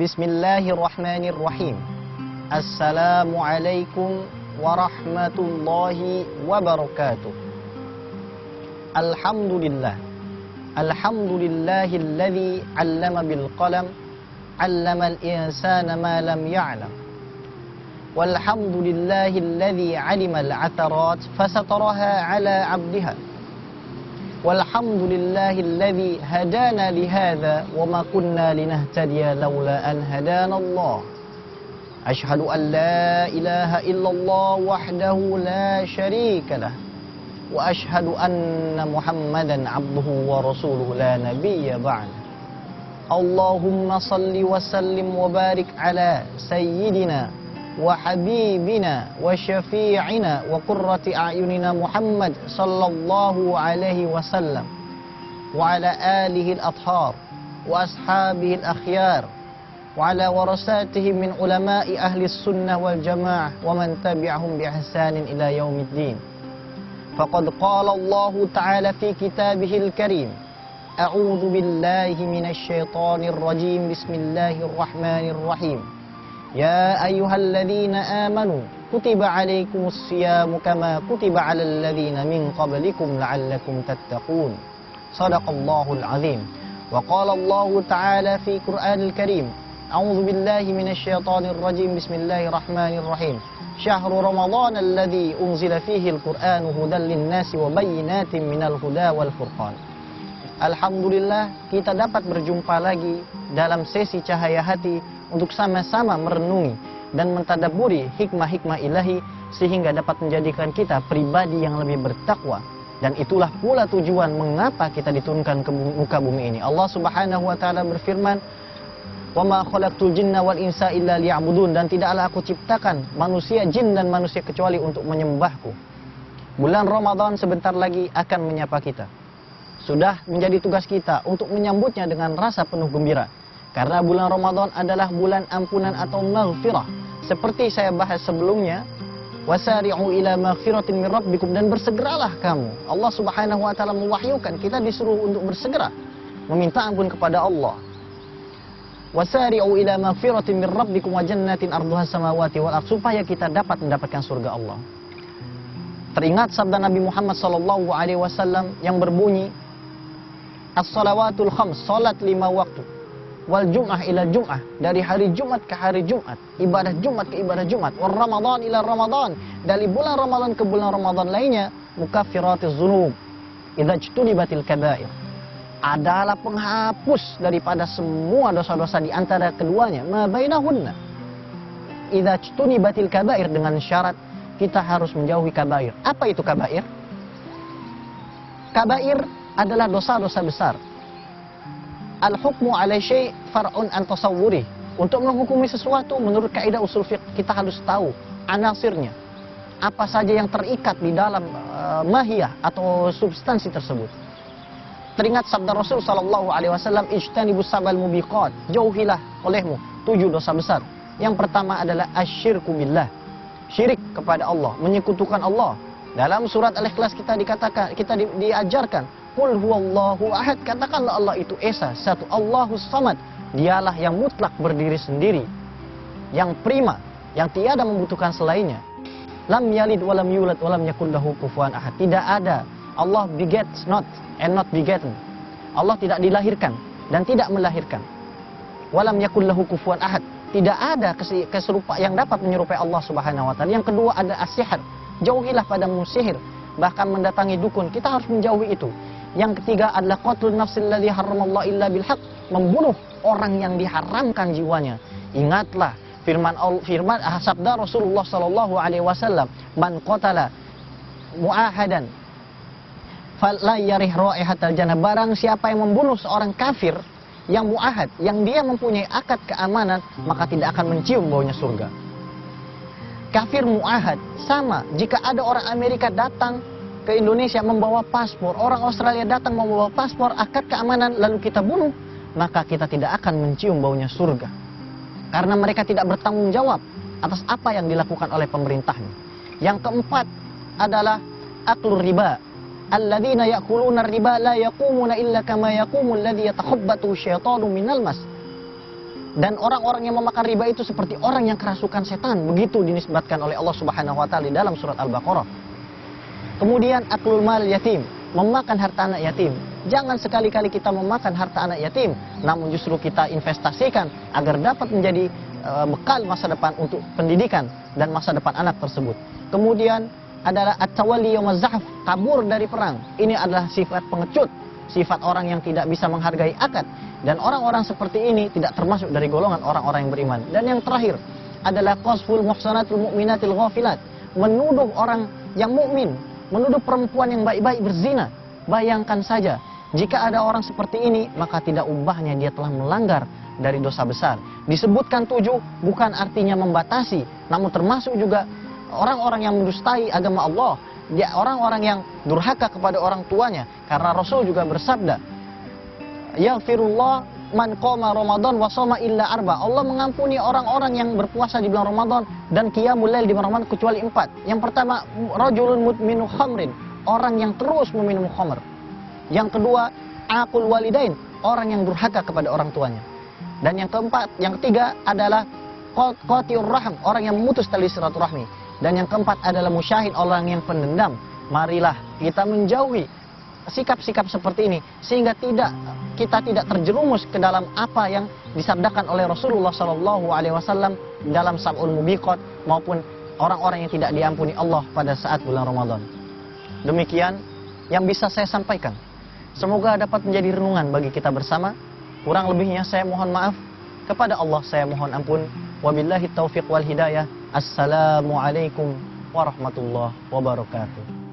Bismillahirrahmanirrahim. Assalamualaikum warahmatullahi wabarakatuh. Alhamdulillah. Alhamdulillahilladzi 'allama bil qalam, 'allamal insana ma lam ya'lam. Walhamdulillahilladzi 'alimal 'atharat fasataraha 'ala 'abdiha. Walhamdulillahilladzi hadana lihadza wa ma kunna linahtadiya laula an hadana Allah. Asyhadu an la ilaha illallah wahdahu la syarika lah. Wa asyhadu anna Muhammadan 'abduhu wa rasuluhu la nabiyya ba'da. Allahumma salli wa sallim wa barik ala sayyidina wa habibina wa syafi'ina wa qurrati a'yunina Muhammad sallallahu alaihi wasallam wa ala alihi al-athhar wa ashabihi al-akhyar wa ala warasatihi min ulama'i ahli sunnah wal jamaah wa man tabi'ahum bi ihsanin ila yaumiddin. Faqad qala Allah ta'ala fi kitabihil karim, a'udzu billahi minasy syaithanir rajim, bismillahirrahmanirrahim. Ya ayyuhalladzina amanu kutiba alaikumus siyamu kama kutiba alal ladzina min qablikum la'allakum tattaqun. Shadaqallahul azim. Wa qala Allah ta'ala fi Qur'anil Karim, a'udzu billahi minasy syaithanir rajim, bismillahirrahmanirrahim. Syahrul Ramadan alladzi unzila fihi al-Qur'anu hudan lin-nasi wa bayyinatin minal huda wal furqan. Alhamdulillah, kita dapat berjumpa lagi dalam sesi Cahaya Hati untuk sama-sama merenungi dan mentadabburi hikmah-hikmah ilahi sehingga dapat menjadikan kita pribadi yang lebih bertakwa. Dan itulah pula tujuan mengapa kita diturunkan ke muka bumi ini. Allah Subhanahu wa taala berfirman, "Wa ma khalaqtul jinna wal insa illa liya'budun," dan tidaklah aku ciptakan manusia, jin dan manusia kecuali untuk menyembahku. Bulan Ramadan sebentar lagi akan menyapa kita. Sudah menjadi tugas kita untuk menyambutnya dengan rasa penuh gembira. Karena bulan Ramadan adalah bulan ampunan atau maghfirah. Seperti saya bahas sebelumnya, wasari'u ila maghfiratin min rabbikum, dan bersegeralah kamu. Allah Subhanahu wa taala mewahyukan kita disuruh untuk bersegera meminta ampun kepada Allah. Wasari'u ila maghfiratin min rabbikum wa jannatin arduhas samawati wal ardh, supaya kita dapat mendapatkan surga Allah. Teringat sabda Nabi Muhammad sallallahu alaihi wasallam yang berbunyi, as-salawatul khams, salat 5 waktu, wal jum'ah ila jum'ah, dari hari Jumat ke hari Jumat, ibadah Jumat ke ibadah Jumat, wal Ramadan ila Ramadan, dari bulan Ramadan ke bulan Ramadan lainnya, mukaffiratuz dzunub idza ijtunibatil kaba'ir, adalah penghapus daripada semua dosa-dosa di antara keduanya, ma bainahunna idza ijtunibatil kaba'ir, dengan syarat kita harus menjauhi kabair. Apa itu kabair? Kabair adalah dosa-dosa besar. Al-hukmu ala syai' far'un an tasawwuri. Untuk menghukumi sesuatu menurut kaidah usul fiqh, kita harus tahu anasirnya. Apa saja yang terikat di dalam mahiyah atau substansi tersebut. Teringat sabda Rasul sallallahu alaihi wasallam, ijtanibus sabal mubiqat, jauhilah olehmu 7 dosa besar. Yang pertama adalah asyirku billah, syirik kepada Allah, menyekutukan Allah. Dalam surat Al-Ikhlas kita dikatakan, kita diajarkan, qul huwallahu ahad, katakanlah Allah itu esa, satu, Allahus samad, dialah yang mutlak berdiri sendiri, yang prima, yang tiada membutuhkan selainnya. Lam yalid walam yulad walam yakul lahu kufuwan ahad, tidak ada. Allah begets not and not begotten. Allah tidak dilahirkan dan tidak melahirkan. Walam yakul lahu kufuwan ahad, tidak ada keserupa yang dapat menyerupai Allah Subhanahu wa taala. Yang kedua ada as-sihr, jauhilah padamu sihir, bahkan mendatangi dukun, kita harus menjauhi itu. Yang ketiga adalah qatlun nafsil ladzi haramallahu illa bil haqq, membunuh orang yang diharamkan jiwanya. Ingatlah firman sabda Rasulullah sallallahu alaihi wasallam, man qatala muahadan fala yarih raihatal jannah, barang siapa yang membunuh seorang kafir yang muahad, yang dia mempunyai akad keamanan, maka tidak akan mencium baunya surga. Kafir muahad sama, jika ada orang Amerika datang ke Indonesia membawa paspor, orang Australia datang membawa paspor, akad keamanan, lalu kita bunuh, maka kita tidak akan mencium baunya surga. Karena mereka tidak bertanggung jawab atas apa yang dilakukan oleh pemerintahnya. Yang keempat adalah aklur riba. Alladzina ya'kuluna riba la yaqumuna illa kama yaqumul ladzi yatakhabbatu syaitanu minal mas. Dan orang-orang yang memakan riba itu seperti orang yang kerasukan setan. Begitu dinisbatkan oleh Allah Subhanahu wa taala di dalam surat Al-Baqarah. Kemudian aklul mal yatim, memakan harta anak yatim. Jangan sekali-kali kita memakan harta anak yatim, namun justru kita investasikan agar dapat menjadi bekal masa depan untuk pendidikan dan masa depan anak tersebut. Kemudian adalah at-tawalli yaumaz zahf, kabur dari perang. Ini adalah sifat pengecut, sifat orang yang tidak bisa menghargai akad. Dan orang-orang seperti ini tidak termasuk dari golongan orang-orang yang beriman. Dan yang terakhir adalah qasful muhsanatul mu'minatil ghafilat, menuduh orang yang mukmin, menuduh perempuan yang baik-baik berzina. Bayangkan saja, jika ada orang seperti ini, maka tidak ubahnya dia telah melanggar dari dosa besar. Disebutkan 7 bukan artinya membatasi, namun termasuk juga orang-orang yang mendustai agama Allah. Dia orang-orang yang durhaka kepada orang tuanya. Karena Rasul juga bersabda, yaghfirullah man qama Ramadan wa shoma illa 4. Allah mengampuni orang-orang yang berpuasa di bulan Ramadan dan qiyamul lail di bulan Ramadan kecuali 4. Yang pertama, rajulun mudminu khamrin, orang yang terus meminum khamr. Yang kedua, aqul walidain, orang yang durhaka kepada orang tuanya. Dan yang keempat, yang ketiga adalah qati'ur rahim, orang yang memutus tali silaturahmi. Dan yang keempat adalah musyahid, orang yang pendendam. Marilah kita menjauhi sikap-sikap seperti ini sehingga kita tidak terjerumus ke dalam apa yang disabdakan oleh Rasulullah SAW dalam sab'ul mubiqat maupun orang-orang yang tidak diampuni Allah pada saat bulan Ramadan. Demikian yang bisa saya sampaikan. Semoga dapat menjadi renungan bagi kita bersama. Kurang lebihnya saya mohon maaf. Kepada Allah saya mohon ampun. Wabillahi taufiq wal hidayah. Assalamualaikum warahmatullahi wabarakatuh.